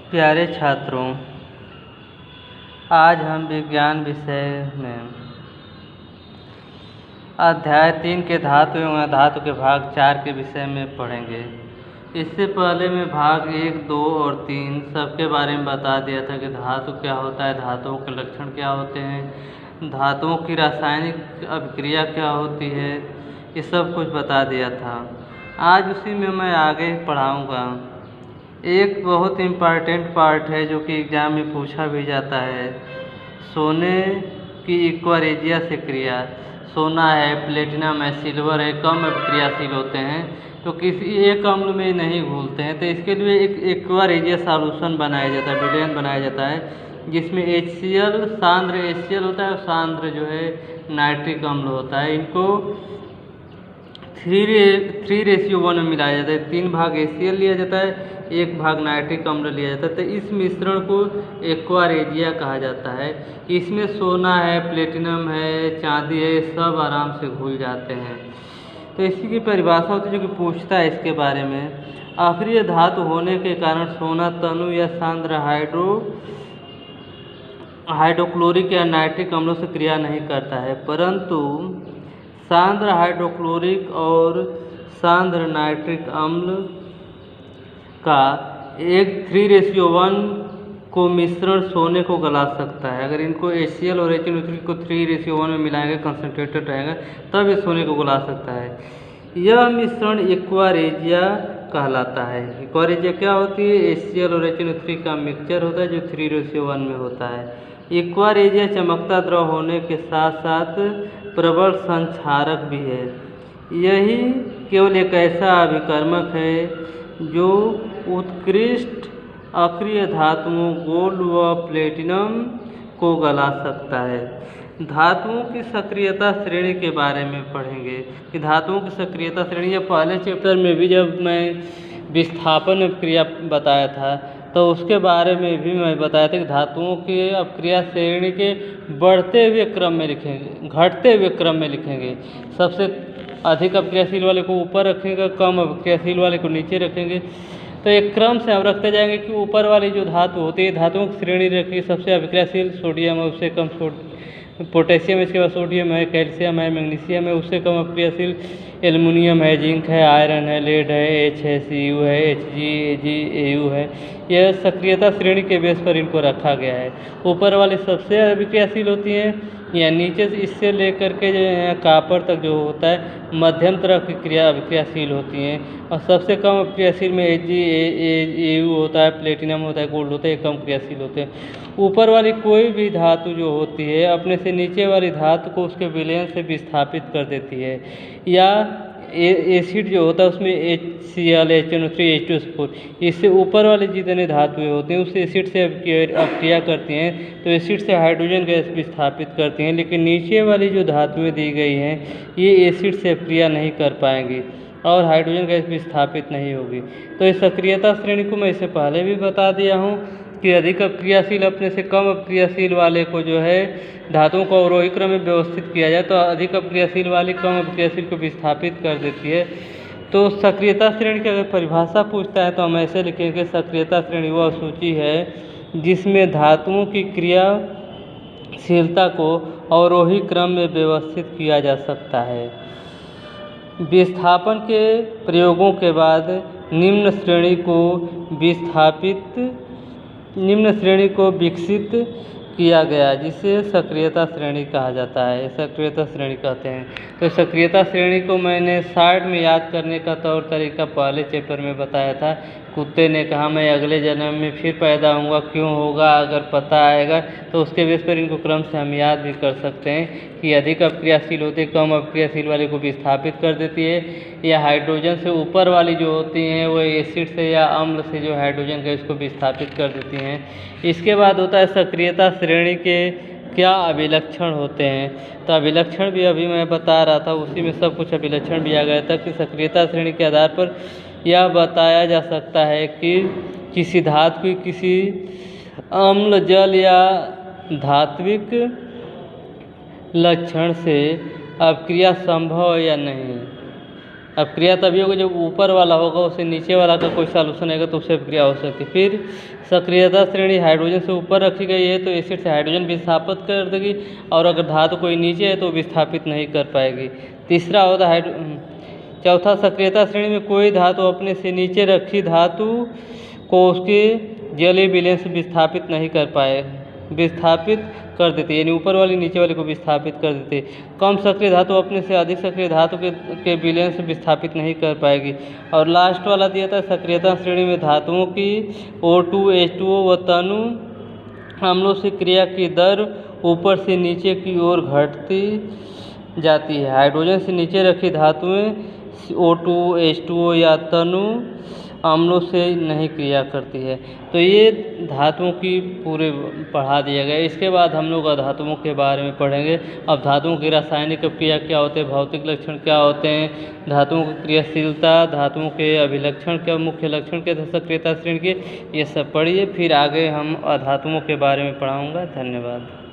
प्यारे छात्रों, आज हम विज्ञान विषय में अध्याय 3 के धातु एवं अधातु के भाग 4 के विषय में पढ़ेंगे। इससे पहले मैं भाग 1, 2 और 3 सबके बारे में बता दिया था कि धातु क्या होता है, धातुओं के लक्षण क्या होते हैं, धातुओं की रासायनिक अभिक्रिया क्या होती है, ये सब कुछ बता दिया था। आज उसी में मैं आगे पढ़ाऊँगा। एक बहुत इम्पॉर्टेंट पार्ट है जो कि एग्ज़ाम में पूछा भी जाता है, सोने की इक्वारेजिया से क्रिया। सोना है, प्लेटिनम है, सिल्वर है, कम अभिक्रियाशील होते हैं तो किसी एक अम्ल में नहीं घुलते हैं, तो इसके लिए एक इक्वारेजिया सॉल्यूशन बनाया जाता है, विलयन बनाया जाता है, जिसमें HCl सांद्र HCl होता है और सांद्र जो है नाइट्रिक अम्ल होता है। इनको 3:1 में मिलाया जाता है। 3 भाग HCl लिया जाता है, 1 भाग नाइट्रिक अम्ल लिया जाता है। तो इस मिश्रण को एक्वारेजिया कहा जाता है। इसमें सोना है, प्लेटिनम है, चांदी है, सब आराम से घुल जाते हैं। तो इसी की परिभाषा होती है जो कि पूछता है इसके बारे में। अक्रिय धातु होने के कारण सोना तनु या सांद्र हाइड्रोक्लोरिक या नाइट्रिक अम्लों से क्रिया नहीं करता है, परंतु सांद्र हाइड्रोक्लोरिक और सांद्र नाइट्रिक अम्ल का एक 3:1 को मिश्रण सोने को गला सकता है। अगर इनको HCl और HNO3 को 3:1 में मिलाएंगे, कंसनट्रेटेड रहेगा, तब ये सोने को गला सकता है। यह मिश्रण एक्वारेजिया कहलाता है। एक्वारेजिया क्या होती है? HCl और HNO3 का मिक्सचर होता है जो 3:1 में होता है। एक्वारेजिया चमकता द्रव होने के साथ साथ प्रबल संक्षारक भी है। यही केवल एक ऐसा अभिकर्मक है जो उत्कृष्ट अक्रिय धातुओं गोल्ड व प्लेटिनम को गला सकता है। धातुओं की सक्रियता श्रेणी के बारे में पढ़ेंगे कि धातुओं की सक्रियता श्रेणी, या पहले चैप्टर में भी जब मैं विस्थापन अभिक्रिया बताया था तो उसके बारे में भी मैं बताया था कि धातुओं की अभिक्रिया श्रेणी के बढ़ते हुए क्रम में लिखेंगे, घटते हुए क्रम में लिखेंगे। सबसे अधिक अभिक्रियाशील वाले को ऊपर रखेंगे, कम अभिक्रियाशील वाले को नीचे रखेंगे। तो एक क्रम से हम रखते जाएंगे कि ऊपर वाली जो धातु होती है, धातुओं की श्रेणी रखी, सबसे अभिक्रियाशील सोडियम है, उससे कम पोटेशियम, इसके बाद सोडियम है, कैल्शियम है, मैग्नीशियम है, उससे कम अभिक्रियाशील एल्युमिनियम है, जिंक है, आयरन है, लेड है, H है, Cu है, Hg, Ag, Au है। यह सक्रियता श्रेणी के बेस पर इनको रखा गया है। ऊपर वाली सबसे अभिक्रियाशील होती हैं, या नीचे से इससे लेकर के जो है कापर तक जो होता है मध्यम तरह की अभिक्रियाशील होती हैं, और सबसे कम अभिक्रियाशील में Hg, Au होता है, प्लेटिनम होता है, गोल्ड होता है, कम क्रियाशील होते हैं। ऊपर वाली कोई भी धातु जो होती है अपने से नीचे वाली धातु को उसके विलयन से विस्थापित कर देती है, या एसिड जो होता है उसमें HCl, HNO3, H2SO4, इससे ऊपर वाले जितने धातुएं होती हैं उस एसिड से अभिक्रिया करती हैं, तो एसिड से हाइड्रोजन गैस विस्थापित करती हैं। लेकिन नीचे वाली जो धातुएं दी गई हैं ये एसिड से अभिक्रिया नहीं कर पाएंगी और हाइड्रोजन गैस विस्थापित नहीं होगी। तो इस सक्रियता श्रेणी को मैं इससे पहले भी बता दिया हूँ कि अधिक अभिक्रियाशील अपने से कम अभिक्रियाशील वाले को जो है धातुओं को अवरोही क्रम में व्यवस्थित किया जाए तो अधिक अभिक्रियाशील वाली कम अभिक्रियाशील को विस्थापित कर देती है। तो सक्रियता श्रेणी की अगर परिभाषा पूछता है तो हम ऐसे लिखेंगे, सक्रियता श्रेणी वह सूची है जिसमें धातुओं की क्रियाशीलता को अवरोही क्रम में व्यवस्थित किया जा सकता है। विस्थापन के प्रयोगों के बाद निम्न श्रेणी को विकसित किया गया जिसे सक्रियता श्रेणी कहा जाता है, सक्रियता श्रेणी कहते हैं। तो सक्रियता श्रेणी को मैंने शॉर्ट में याद करने का तौर तरीका पहले चैप्टर में बताया था। कुत्ते ने कहा मैं अगले जन्म में फिर पैदा होऊंगा, क्यों होगा? अगर पता आएगा तो उसके बेस पर इनको क्रम से हम याद भी कर सकते हैं कि अधिक अभिक्रियाशील होते कम अभिक्रियाशील वाले को विस्थापित कर देती है, या हाइड्रोजन से ऊपर वाली जो होती हैं वो एसिड से या अम्ल से जो हाइड्रोजन गैस को विस्थापित कर देती हैं। इसके बाद होता है सक्रियता श्रेणी के क्या अभिलक्षण होते हैं। तो अभिलक्षण भी अभी मैं बता रहा था, उसी में सब कुछ अभिलक्षण भी आ गया था कि सक्रियता श्रेणी के आधार पर यह बताया जा सकता है कि किसी धातु की किसी अम्ल, जल या धात्विक लक्षण से अभिक्रिया संभव या नहीं। अब क्रिया तभी होगी जब ऊपर वाला होगा, उससे नीचे वाला का कोई सॉल्यूशन आएगा तो उससे क्रिया हो सकती है। फिर सक्रियता श्रेणी हाइड्रोजन से ऊपर रखी गई है तो एसिड से हाइड्रोजन विस्थापित कर देगी, और अगर धातु कोई नीचे है तो विस्थापित नहीं कर पाएगी। तीसरा होता है चौथा, सक्रियता श्रेणी में कोई धातु अपने से नीचे रखी धातु को उसके जलीय विलयन से विस्थापित नहीं कर पाए, विस्थापित कर देती, यानी ऊपर वाली नीचे वाले को विस्थापित कर देती। कम सक्रिय धातु अपने से अधिक सक्रिय धातु के विलयन से विस्थापित नहीं कर पाएगी। और लास्ट वाला दिया था, सक्रियता श्रेणी में धातुओं की O2 H2O व तनु अम्लों से क्रिया की दर ऊपर से नीचे की ओर घटती जाती है। हाइड्रोजन से नीचे रखी धातुएं O2 H2O या तनु अम्लों से नहीं क्रिया करती है। तो ये धातुओं की पूरे पढ़ा दिया गया। इसके बाद हम लोग अधातुओं के बारे में पढ़ेंगे। अब धातुओं की रासायनिक क्रिया क्या होते हैं, भौतिक लक्षण क्या होते हैं, धातुओं की क्रियाशीलता, धातुओं के अभिलक्षण क्या, मुख्य लक्षण क्या थे सक्रियता श्रेणी के, ये सब पढ़िए। फिर आगे हम अधातुओं के बारे में पढ़ाऊँगा। धन्यवाद।